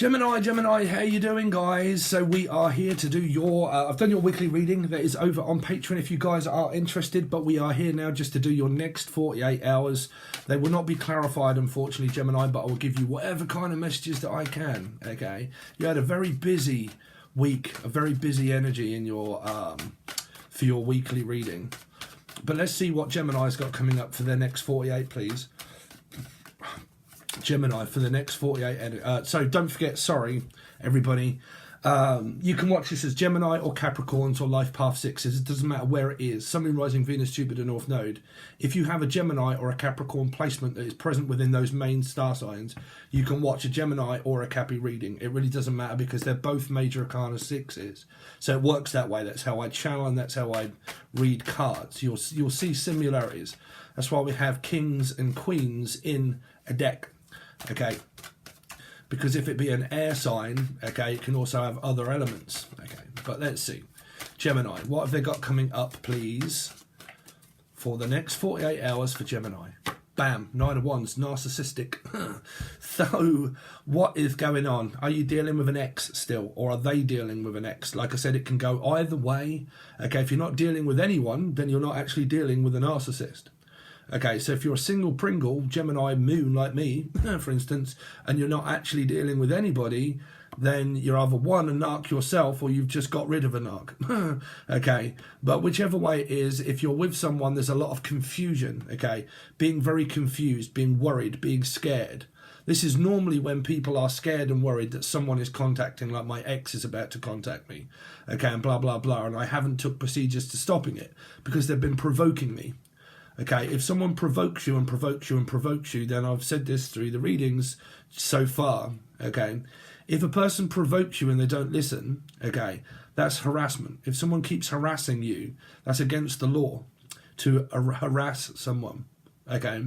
Gemini, how you doing, guys? So we are here to do your, I've done your weekly reading that is over on Patreon if you guys are interested, but we are here now just to do your next 48 hours. They will not be clarified, unfortunately, Gemini, but I will give you whatever kind of messages that I can, okay? You had a very busy week, a very busy energy in your, for your weekly reading. But let's see what Gemini's got coming up for their next 48, please. Gemini for the next 48. So don't forget, sorry, everybody. You can watch this as Gemini or Capricorns or Life Path 6s. It doesn't matter where it is. Sun, Moon, Rising, Venus, Jupiter, North Node. If you have a Gemini or a Capricorn placement that is present within those main star signs, you can watch a Gemini or a Cappy reading. It really doesn't matter because they're both major arcana 6s. So it works that way. That's how I channel and that's how I read cards. You'll see similarities. That's why we have kings and queens in a deck. Okay, because if it be an air sign, okay, it can also have other elements. Okay, but let's see. Gemini, what have they got coming up, please, for the next 48 hours for Gemini? Bam, 9 of Wands, narcissistic. So, what is going on? Are you dealing with an ex still, or are they dealing with an ex? Like I said, it can go either way. Okay, if you're not dealing with anyone, then you're not actually dealing with a narcissist. Okay, so if you're a single Pringle, Gemini moon like me, for instance, and you're not actually dealing with anybody, then you're either one, a narc yourself, or you've just got rid of a narc. Okay, but whichever way it is, if you're with someone, there's a lot of confusion, okay? Being very confused, being worried, being scared. This is normally when people are scared and worried that someone is contacting, like my ex is about to contact me, okay, and blah, blah, blah, and I haven't took procedures to stopping it because they've been provoking me. Okay, if someone provokes you and provokes you and provokes you, then I've said this through the readings so far, okay? If a person provokes you and they don't listen, okay, that's harassment. If someone keeps harassing you, that's against the law to harass someone, okay?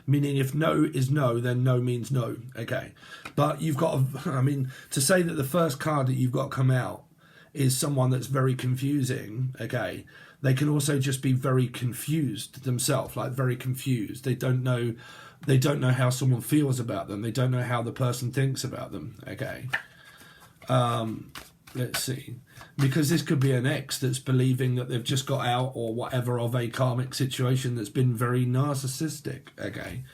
Meaning if no is no, then no means no, okay? But you've got, I mean, to say that the first card that you've got come out is someone that's very confusing, okay? They can also just be very confused themselves, like very confused. They don't know how someone feels about them. They don't know how the person thinks about them, okay? Let's see. Because this could be an ex that's believing that they've just got out or whatever of a karmic situation that's been very narcissistic, okay?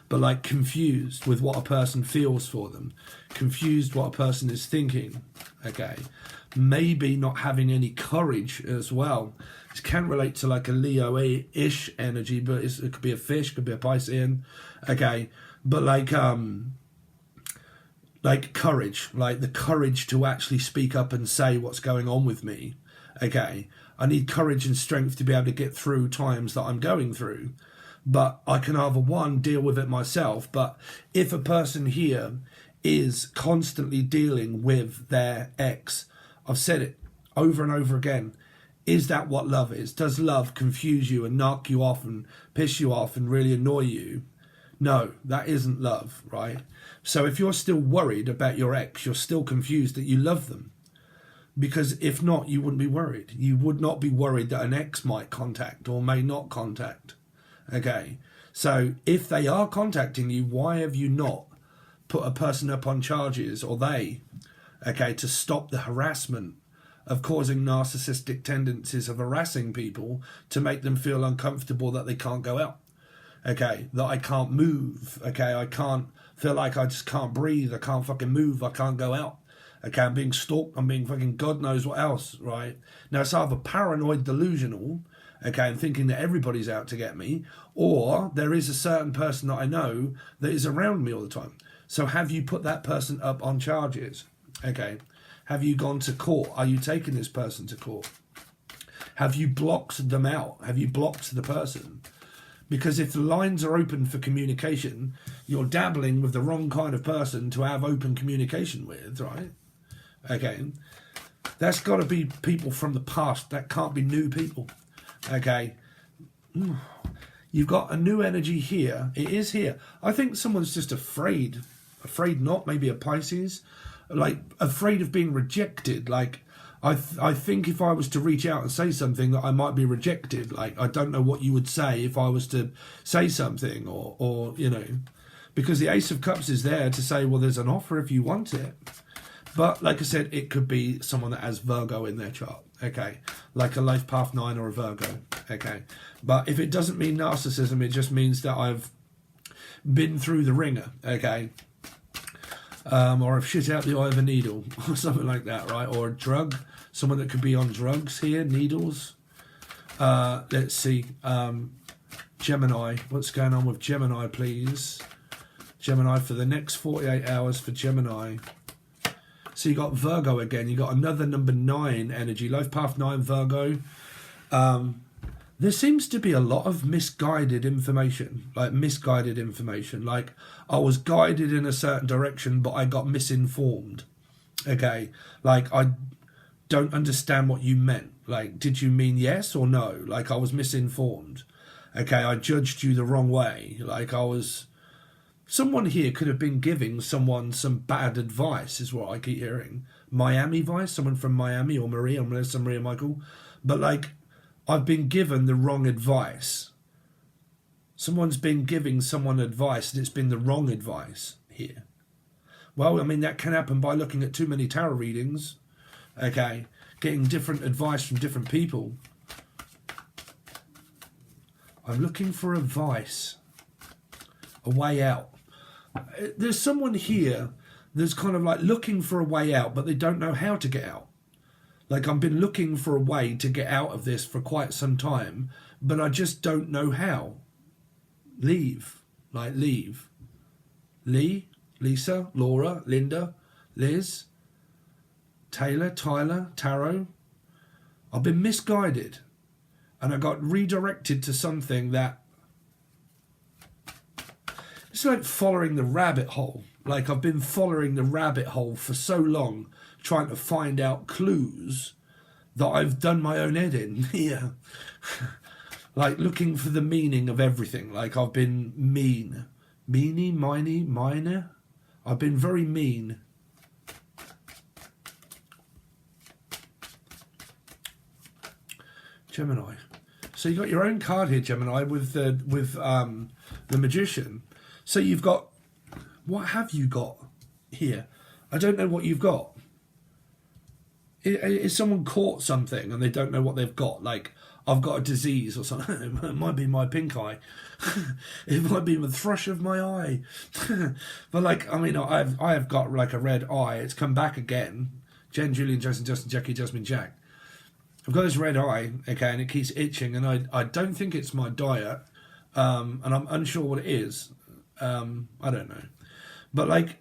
But like confused with what a person feels for them. Confused what a person is thinking, okay? Maybe not having any courage as well. This can relate to like a Leo-ish energy, but it could be a fish, could be a Piscean, okay? But like courage, like the courage to actually speak up and say what's going on with me, okay? I need courage and strength to be able to get through times that I'm going through. But I can either, one, deal with it myself, but if a person here is constantly dealing with their ex, I've said it over and over again, is that what love is? Does love confuse you and knock you off and piss you off and really annoy you? No, that isn't love, right? So if you're still worried about your ex, you're still confused that you love them. Because if not, you wouldn't be worried. You would not be worried that an ex might contact or may not contact. Okay, so if they are contacting you, why have you not put a person up on charges, or they, okay, to stop the harassment of causing narcissistic tendencies of harassing people to make them feel uncomfortable that they can't go out, okay, that I can't move, okay, I can't feel like I just can't breathe, I can't fucking move, I can't go out, okay, I'm being stalked, I'm being fucking God knows what else, right? Now it's either paranoid delusional, okay, and thinking that everybody's out to get me, or there is a certain person that I know that is around me all the time. So have you put that person up on charges? Okay. Have you gone to court? Are you taking this person to court? Have you blocked them out? Have you blocked the person? Because if the lines are open for communication, you're dabbling with the wrong kind of person to have open communication with, right? Okay. That's got to be people from the past. That can't be new people. Okay. You've got a new energy here. It is here. I think someone's just afraid. Afraid not. Maybe a Pisces. Like, afraid of being rejected. Like, I think if I was to reach out and say something that I might be rejected. Like, I don't know what you would say if I was to say something or you know. because the Ace of Cups is there to say, well, there's an offer if you want it. But like I said, it could be someone that has Virgo in their chart, okay? Like a Life Path 9 or a Virgo, okay? But if it doesn't mean narcissism, it just means that I've been through the ringer, okay? Or I've shit out the eye of a needle or something like that, right? Or a drug, someone that could be on drugs here, needles. Let's see, Gemini, what's going on with Gemini, please? Gemini for the next 48 hours for Gemini. So you got Virgo again. You got another number 9 energy. Life Path 9 Virgo. There seems to be a lot of misguided information. Like I was guided in a certain direction, but I got misinformed. Okay. Like I don't understand what you meant. Like, did you mean yes or no? Like I was misinformed. Okay. I judged you the wrong way. Like someone here could have been giving someone some bad advice, is what I keep hearing. Miami Vice, someone from Miami, or Maria, unless I'm Maria Michael. But like, I've been given the wrong advice. Someone's been giving someone advice and it's been the wrong advice here. Well, I mean, that can happen by looking at too many tarot readings. Okay, getting different advice from different people. I'm looking for advice. A way out. There's someone here that's kind of like looking for a way out, but they don't know how to get out. Like I've been looking for a way to get out of this for quite some time, but I just don't know how. Leave. Like leave. Lee, Lisa, Laura, Linda, Liz, Taylor, Tyler, Tarot. I've been misguided and I got redirected to something that it's like following the rabbit hole. Like I've been following the rabbit hole for so long, trying to find out clues that I've done my own head in here. Like looking for the meaning of everything. Like I've been mean. Meanie, miney, minor. I've been very mean. Gemini. So you got your own card here, Gemini, with the Magician. So you've got, what have you got here? I don't know what you've got. Is someone caught something and they don't know what they've got? Like, I've got a disease or something. It might be my pink eye. It might be the thrush of my eye. But like, I mean, I have got like a red eye. It's come back again. Jen, Julian, Justin, Jackie, Jasmine, Jack. I've got this red eye, okay, and it keeps itching, and I don't think it's my diet, and I'm unsure what it is. I don't know. But like,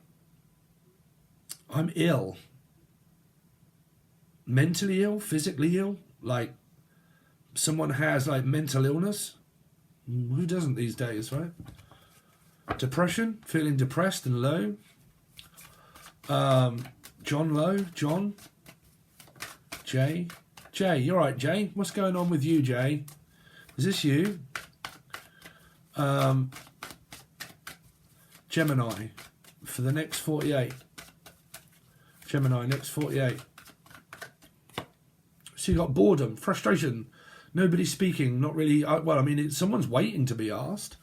I'm ill. Mentally ill, physically ill. Like, someone has like mental illness. Who doesn't these days, right? Depression, feeling depressed and low. John Low, John. Jay, you're right, Jay. What's going on with you, Jay? Is this you? Gemini, for the next 48. Gemini, next 48. So you got boredom, frustration, nobody speaking, not really. Well, I mean, someone's waiting to be asked.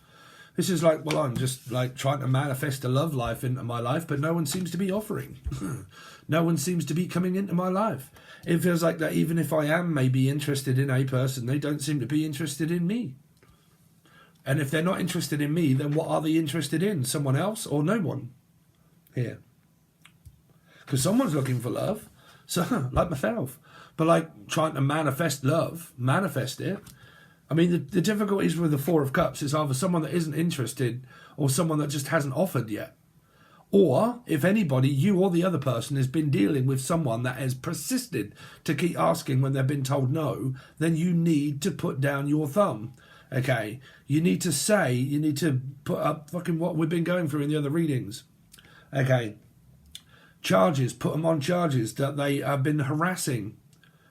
This is like, well, I'm just like trying to manifest a love life into my life, but no one seems to be offering. No one seems to be coming into my life. It feels like that even if I am maybe interested in a person, they don't seem to be interested in me. And if they're not interested in me, then what are they interested in? Someone else or no one here? Because someone's looking for love, so like myself. But like trying to manifest love, manifest it. I mean, the difficulties with the Four of Cups is either someone that isn't interested or someone that just hasn't offered yet. Or, if anybody, you or the other person has been dealing with someone that has persisted to keep asking when they've been told no, then you need to put down your thumb. Okay? You need to put up fucking what we've been going through in the other readings. Okay? Charges, put them on charges that they have been harassing.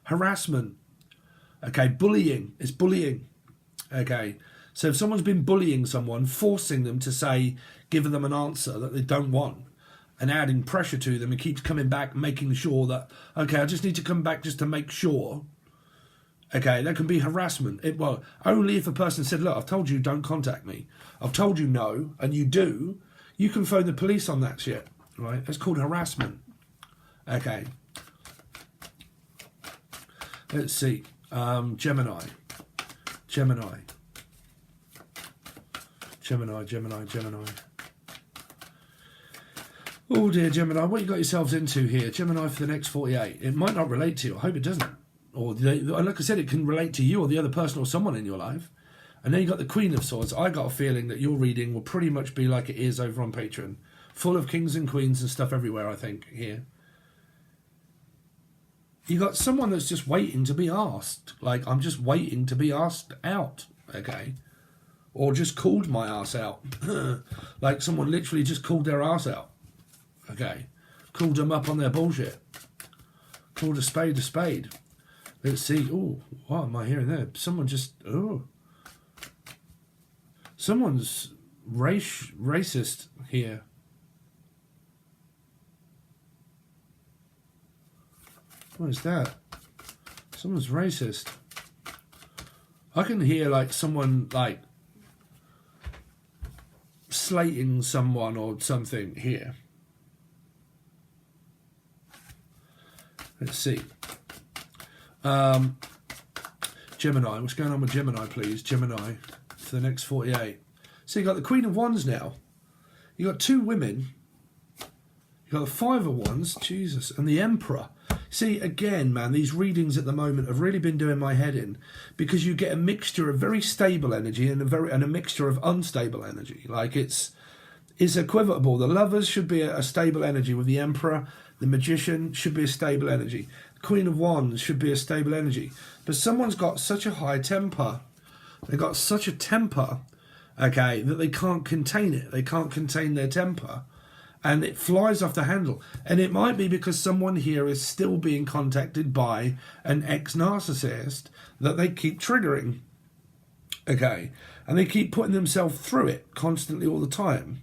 Harassment. Okay, bullying. It's bullying. Okay, so if someone's been bullying someone, forcing them to say, giving them an answer that they don't want, and adding pressure to them, and keeps coming back, making sure that, okay, I just need to come back just to make sure. Okay, that can be harassment. Only if a person said, look, I've told you don't contact me. I've told you no, and you do. You can phone the police on that shit, right? It's called harassment. Okay. Let's see. Gemini. Oh dear, Gemini, what you got yourselves into here? Gemini for the next 48. It might not relate to you. I hope it doesn't. Or like I said, it can relate to you or the other person or someone in your life. And then you got the Queen of Swords. I got a feeling that your reading will pretty much be like it is over on Patreon. Full of kings and queens and stuff everywhere, I think, here. You got someone that's just waiting to be asked. Like, I'm just waiting to be asked out, okay? Or just called my ass out. Like someone literally just called their ass out. Okay. Called them up on their bullshit. Called a spade a spade. Let's see. Oh, what am I hearing there? Someone just... Oh. Someone's racist here. What is that? Someone's racist. I can hear like someone like slating someone or something here. Let's see. Gemini. What's going on with Gemini, please? Gemini for the next 48. So you got the Queen of Wands now. You got two women. You got the Five of Wands, Jesus, and the Emperor. See, again, man, these readings at the moment have really been doing my head in, because you get a mixture of very stable energy and a mixture of unstable energy. Like it's equivocal. The Lovers should be a stable energy with the Emperor. The Magician should be a stable energy. The Queen of Wands should be a stable energy. But someone's got such a high temper. They've got such a temper, okay, that they can't contain it. They can't contain their temper. And it flies off the handle. And it might be because someone here is still being contacted by an ex-narcissist that they keep triggering. Okay. And they keep putting themselves through it constantly all the time.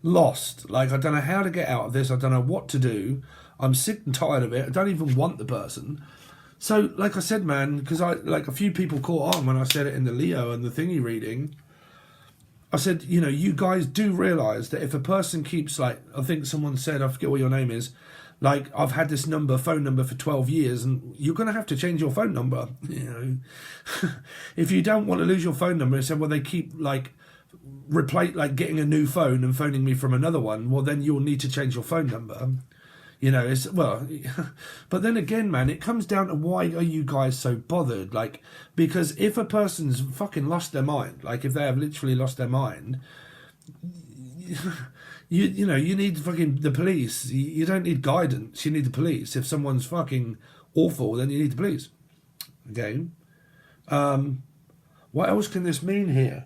Lost. Like, I don't know how to get out of this. I don't know what to do. I'm sick and tired of it. I don't even want the person. So, like I said, man, because a few people caught on when I said it in the Leo and the thingy reading. I said, you know, you guys do realise that if a person keeps, like, I think someone said, I forget what your name is, like, I've had this phone number for 12 years, and you're going to have to change your phone number, you know. If you don't want to lose your phone number, and said, well, they keep, like, getting a new phone and phoning me from another one, well, then you'll need to change your phone number. You know, but then again, man, it comes down to why are you guys so bothered? Like, because if a person's fucking lost their mind, like if they have literally lost their mind, you know, you need fucking the police. You don't need guidance. You need the police. If someone's fucking awful, then you need the police. Okay. What else can this mean here?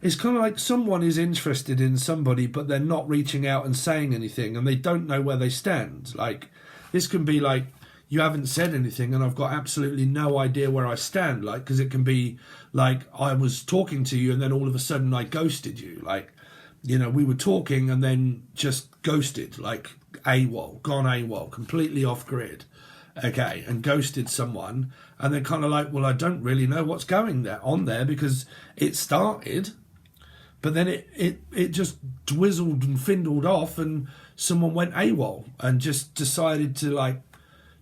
It's kind of like someone is interested in somebody, but they're not reaching out and saying anything, and they don't know where they stand. Like, this can be like, you haven't said anything, and I've got absolutely no idea where I stand. Like, because it can be like, I was talking to you, and then all of a sudden I ghosted you. Like, you know, we were talking, and then just ghosted, like AWOL, gone AWOL, completely off grid. Okay, and ghosted someone, and they're kind of like, well, I don't really know what's going on there, because it started... But then it just dwizzled and findled off, and someone went AWOL and just decided to, like,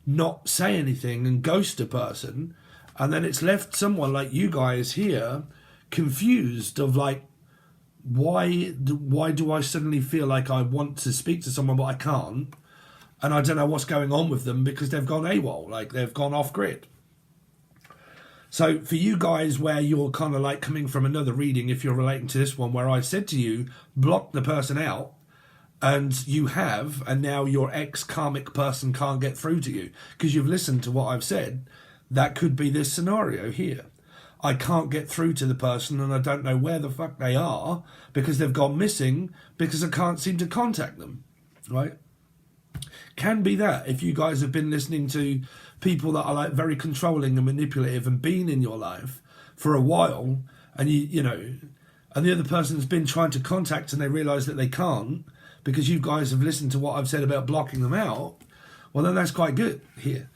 not say anything and ghost a person. And then it's left someone like you guys here confused of, like, why do I suddenly feel like I want to speak to someone but I can't? And I don't know what's going on with them because they've gone AWOL, like they've gone off grid. So for you guys where you're kind of like coming from another reading, if you're relating to this one where I said to you, block the person out, and you have, and now your ex-karmic person can't get through to you because you've listened to what I've said, that could be this scenario here. I can't get through to the person and I don't know where the fuck they are because they've gone missing because I can't seem to contact them, right? Can be that if you guys have been listening to people that are like very controlling and manipulative and been in your life for a while, and you know, and the other person's been trying to contact and they realise that they can't because you guys have listened to what I've said about blocking them out, well then that's quite good here.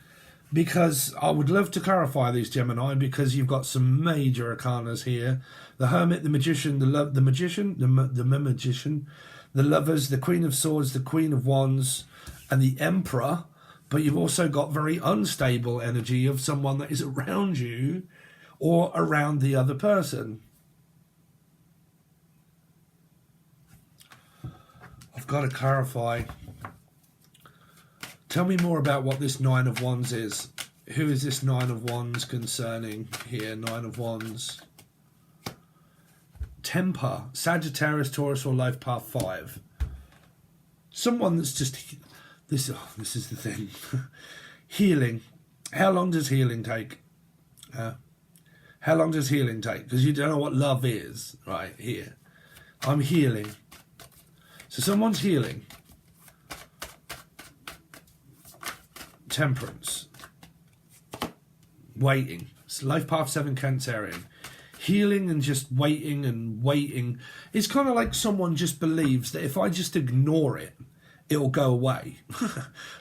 because I would love to clarify these, Gemini, because you've got some major arcanas here: the Hermit, the Magician, the Magician, the Magician, the Lovers, the Queen of Swords, the Queen of Wands, and the Emperor. But you've also got very unstable energy of someone that is around you or around the other person. I've got to clarify. Tell me more about what this Nine of Wands is. Who is this Nine of Wands concerning here? Nine of Wands. Temper. Sagittarius, Taurus, or Life Path 5. Someone that's just... This is the thing. Healing. How long does healing take? How long does healing take? Because you don't know what love is, right here. I'm healing. So someone's healing. Temperance. Waiting. It's Life Path 7 Cancerian. Healing and just waiting and waiting. It's kind of like someone just believes that if I just ignore it, it'll go away.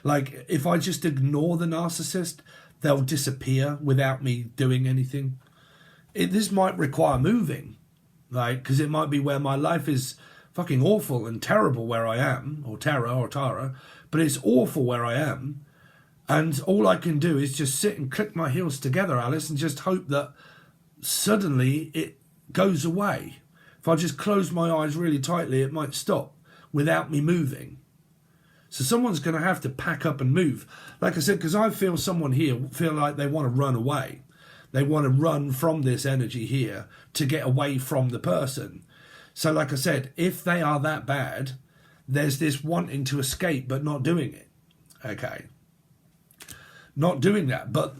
Like if I just ignore the narcissist, they'll disappear without me doing anything. This might require moving, right? Because it might be where my life is fucking awful and terrible where I am, or Tara, but it's awful where I am. And all I can do is just sit and click my heels together, Alice, and just hope that suddenly it goes away. If I just close my eyes really tightly, it might stop without me moving. So someone's going to have to pack up and move. Like I said, because I feel someone here feel like they want to run away. They want to run from this energy here to get away from the person. So like I said, if they are that bad, there's this wanting to escape but not doing it. Okay. Not doing that. But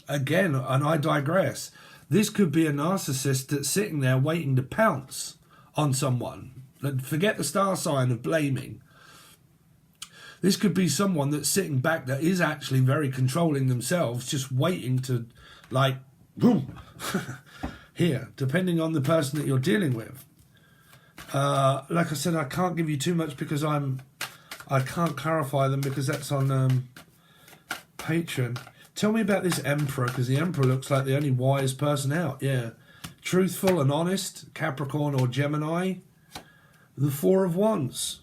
again, and I digress, this could be a narcissist that's sitting there waiting to pounce on someone. Forget the star sign of blaming. This could be someone that's sitting back that is actually very controlling themselves, just waiting to, like, boom, here, depending on the person that you're dealing with. Like I said, I can't give you too much because I can't clarify them because that's on Patreon. Tell me about this Emperor, because the Emperor looks like the only wise person out. Yeah. Truthful and honest, Capricorn or Gemini. The Four of Wands.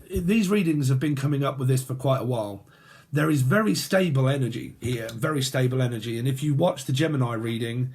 These readings have been coming up with this for quite a while. There is very stable energy here, very stable energy. And if you watch the Gemini reading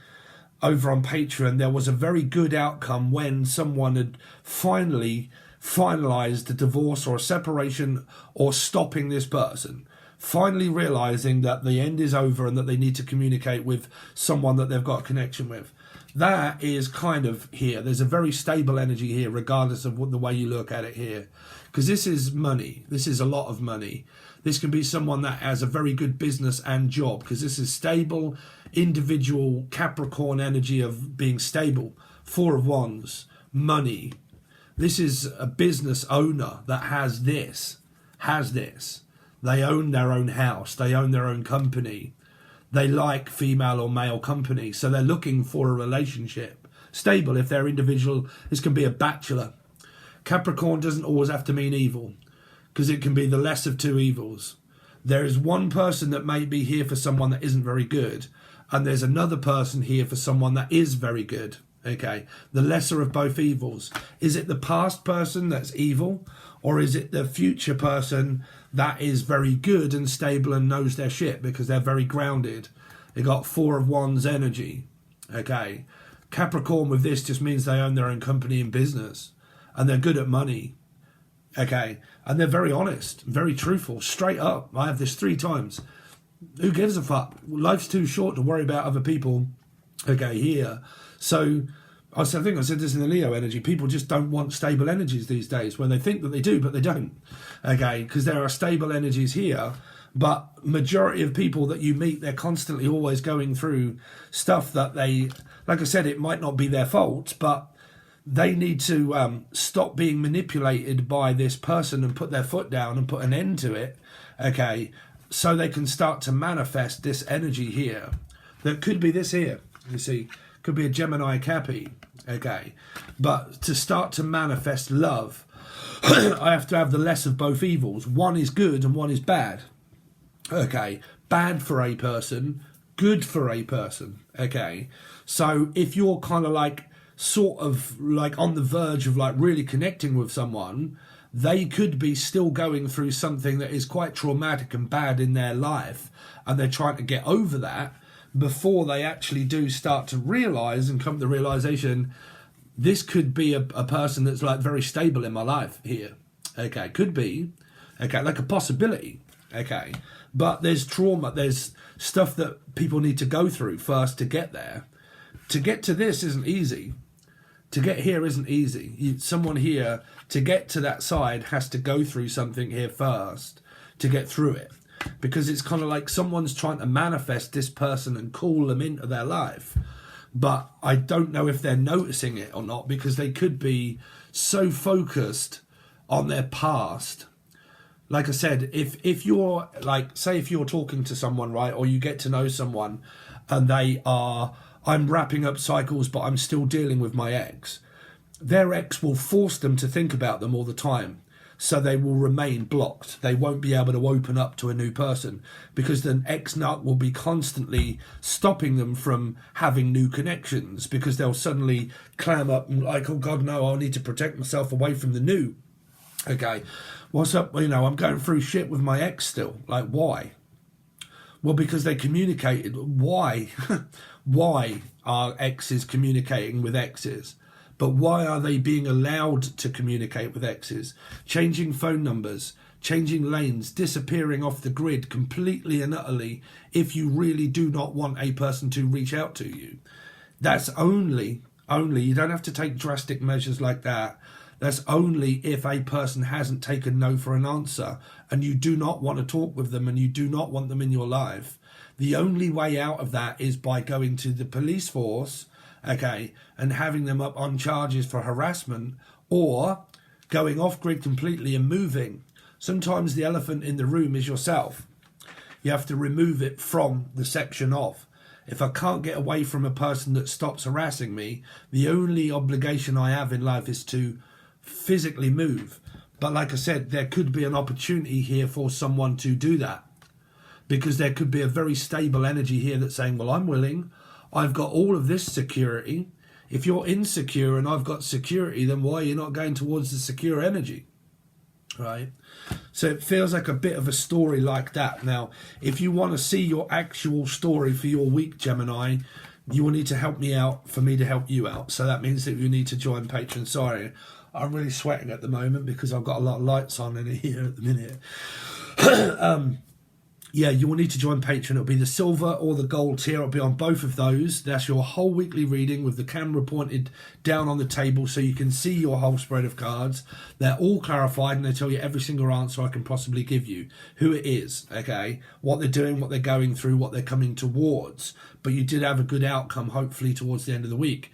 over on Patreon, there was a very good outcome when someone had finally finalized a divorce or a separation or stopping this person. Finally realizing that the end is over and that they need to communicate with someone that they've got a connection with. That is kind of here. There's a very stable energy here, regardless of what the way you look at it here. Because this is money. This is a lot of money. This can be someone that has a very good business and job, because this is stable, individual Capricorn energy of being stable. Four of Wands, money. This is a business owner that has this. They own their own house. They own their own company. They like female or male company. So they're looking for a relationship. Stable if they're individual. This can be a bachelor. Capricorn doesn't always have to mean evil, because it can be the less of two evils. There is one person that may be here for someone that isn't very good, and there's another person here for someone that is very good. Okay, the lesser of both evils. Is it the past person that's evil, or is it the future person that is very good and stable and knows their shit because they're very grounded? They got Four of Wands energy. Okay, Capricorn with this just means they own their own company and business, and they're good at money. Okay, and they're very honest, very truthful, straight up. I have this 3 times. Who gives a fuck? Life's too short to worry about other people. Okay, here. So I think I said this in the Leo energy. People just don't want stable energies these days, when they think that they do, but they don't. Okay, because there are stable energies here, but majority of people that you meet, they're constantly always going through stuff that they, like I said, it might not be their fault, but they need to stop being manipulated by this person and put their foot down and put an end to it. Okay, so they can start to manifest this energy here. That could be this here, you see. Could be a Gemini Cappy, okay? But to start to manifest love, I have to have the less of both evils. One is good and one is bad, Okay, bad for a person, good for a person. Okay, so if you're kind of like sort of like on the verge of like really connecting with someone, they could be still going through something that is quite traumatic and bad in their life, and they're trying to get over that before they actually do start to realize and come to the realization, this could be a person that's like very stable in my life here. Okay, could be. Okay, like a possibility. Okay, but there's trauma, there's stuff that people need to go through first to get there. To get to this isn't easy. To get here isn't easy. Someone here, to get to that side, has to go through something here first to get through it. Because it's kind of like someone's trying to manifest this person and call them into their life. But I don't know if they're noticing it or not, because they could be so focused on their past. Like I said, if you're like, say if you're talking to someone, right, or you get to know someone and they are, I'm wrapping up cycles, but I'm still dealing with my ex. Their ex will force them to think about them all the time. So they will remain blocked. They won't be able to open up to a new person because the ex-nut will be constantly stopping them from having new connections, because they'll suddenly clam up and like, oh God, no, I need to protect myself away from the new. Okay, what's up? You know, I'm going through shit with my ex still. Like, why? Well, because they communicated. Why? Why are exes communicating with exes? But why are they being allowed to communicate with exes? Changing phone numbers, changing lanes, disappearing off the grid completely and utterly if you really do not want a person to reach out to you. That's only, you don't have to take drastic measures like that. That's only if a person hasn't taken no for an answer and you do not want to talk with them and you do not want them in your life. The only way out of that is by going to the police force, okay, and having them up on charges for harassment, or going off grid completely and moving. Sometimes the elephant in the room is yourself. You have to remove it from the section of. If I can't get away from a person that stops harassing me, the only obligation I have in life is to physically move. But like I said, there could be an opportunity here for someone to do that, because there could be a very stable energy here that's saying, well, I'm willing, I've got all of this security. If you're insecure and I've got security, then why are you not going towards the secure energy? Right? So it feels like a bit of a story like that. Now, if you want to see your actual story for your week, Gemini, you will need to help me out for me to help you out. So that means that you need to join Patreon. Sorry, I'm really sweating at the moment because I've got a lot of lights on in here at the minute. Yeah, you will need to join Patreon. It'll be the silver or the gold tier. It'll be on both of those. That's your whole weekly reading with the camera pointed down on the table so you can see your whole spread of cards. They're all clarified and they tell you every single answer I can possibly give you. Who it is, okay? What they're doing, what they're going through, what they're coming towards. But you did have a good outcome, hopefully, towards the end of the week.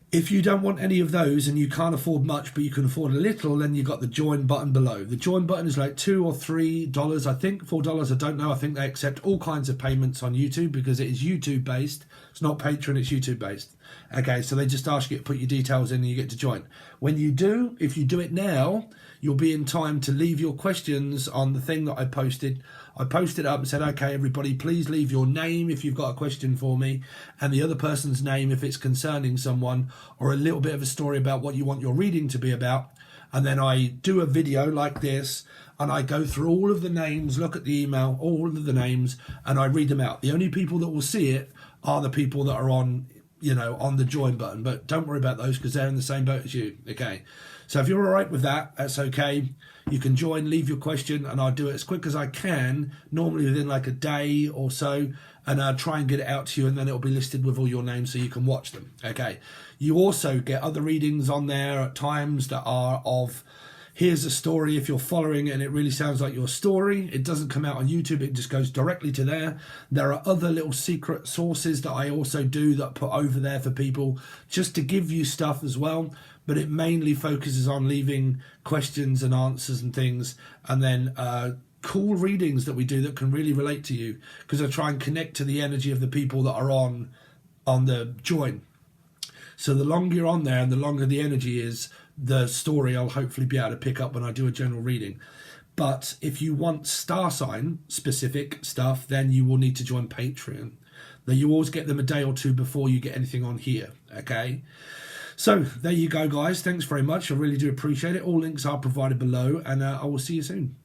If you don't want any of those and you can't afford much but you can afford a little, then you've got the join button below. The join button is like $2 or $3, I think. $4, I don't know. I think they accept all kinds of payments on YouTube because it is YouTube based. It's not Patreon, it's YouTube based. Okay, so they just ask you to put your details in and you get to join. When you do, if you do it now, you'll be in time to leave your questions on the thing that I posted. I posted up and said, okay, everybody, please leave your name if you've got a question for me, and the other person's name if it's concerning someone, or a little bit of a story about what you want your reading to be about. And then I do a video like this, and I go through all of the names, look at the email, all of the names, and I read them out. The only people that will see it are the people that are on, you know, on the join button. But don't worry about those because they're in the same boat as you, okay? So if you're all right with that, that's okay. You can join, leave your question, and I'll do it as quick as I can, normally within like a day or so, and I'll try and get it out to you, and then it'll be listed with all your names so you can watch them, okay? You also get other readings on there at times that are of, here's a story, if you're following it and it really sounds like your story, it doesn't come out on YouTube, it just goes directly to there. There are other little secret sources that I also do that I put over there for people just to give you stuff as well, but it mainly focuses on leaving questions and answers and things, and then cool readings that we do that can really relate to you, because I try and connect to the energy of the people that are on the join. So the longer you're on there and the longer the energy is, the story I'll hopefully be able to pick up when I do a general reading. But if you want star sign specific stuff, then you will need to join Patreon. Now, you always get them a day or two before you get anything on here, okay? So there you go, guys. Thanks very much. I really do appreciate it. All links are provided below, and I will see you soon.